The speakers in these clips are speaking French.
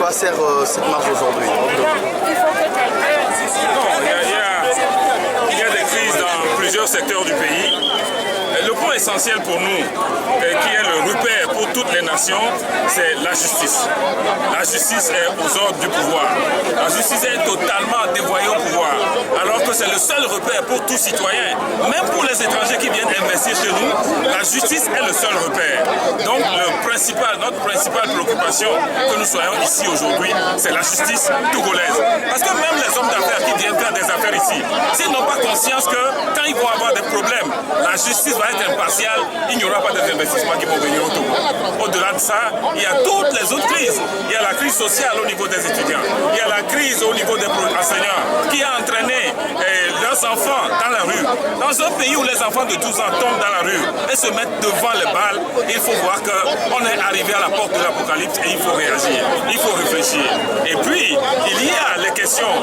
quoi sert cette marche aujourd'hui? Il y a des crises dans plusieurs secteurs du pays. Le point essentiel pour nous, qui est le repère pour toutes les nations, c'est la justice. La justice est aux ordres du pouvoir. La justice est totalement dévoyée au pouvoir, alors que c'est le seul repère pour tout citoyen. Même pour les étrangers qui viennent investir chez nous, la justice est le seul repère. Donc notre principale préoccupation que nous soyons ici aujourd'hui, c'est la justice togolaise. Parce que même les hommes d'affaires qui viennent faire des affaires ici, s'ils n'ont pas conscience que quand ils vont avoir des problèmes, la justice va être impartiale, il n'y aura pas d'investissements qui vont venir au Togo. Au-delà de ça, il y a toutes les autres crises. Il y a la crise sociale au niveau des étudiants. Il y a la crise au niveau des enseignants qui a entraîné leurs enfants dans la rue. Dans un pays où les enfants de 12 ans tombent dans la rue et se mettent devant les balles, il faut voir qu'on est arrivé à la porte de l'apocalypse et il faut réagir, il faut réfléchir. Et puis, il y a les questions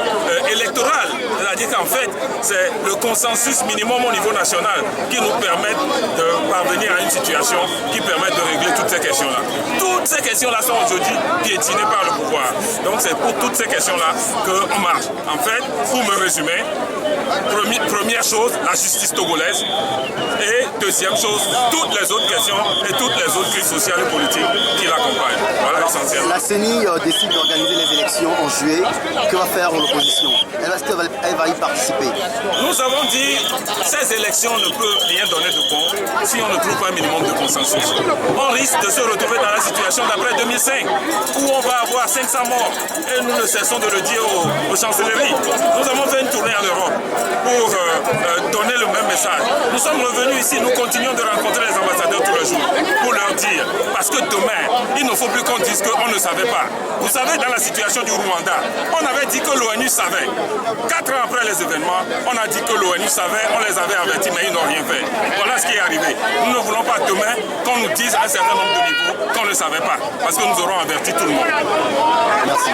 électorales, c'est-à-dire qu'en fait, c'est le consensus minimum au niveau national qui nous permet de parvenir à une situation qui permet de régler toutes ces questions-là. Toutes ces questions-là sont aujourd'hui piétinées par le pouvoir. Donc c'est pour toutes ces questions-là qu'on marche. En fait, pour me résumer, première chose, la justice togolaise. Et deuxième chose, toutes les autres questions et toutes les autres crises sociales et politiques qui l'accompagnent. Voilà l'essentiel. La CENI décide d'organiser les élections en juillet. Que va faire l'opposition? Est-ce qu'elle va y participer? Nous avons dit que ces élections ne peuvent rien donner de bon si on ne trouve pas un minimum de consensus. On risque de se retrouver dans la situation d'après 2005 où on va avoir 500 morts et nous ne cessons de le dire aux chancelleries. Nous avons fait une tournée en Europe pour donner le même message. Nous sommes revenus ici, nous continuons de rencontrer les ambassadeurs tous les jours pour leur dire, parce que demain, il ne faut plus qu'on dise qu'on ne savait pas. Vous savez, dans la situation du Rwanda, on avait dit que l'ONU savait. 4 ans après les événements, on a dit que l'ONU savait, on les avait avertis, mais ils n'ont rien fait. Voilà ce qui est arrivé. Nous ne voulons pas demain qu'on nous dise à un certain nombre de niveaux qu'on ne savait pas, parce que nous aurons averti tout le monde. Merci.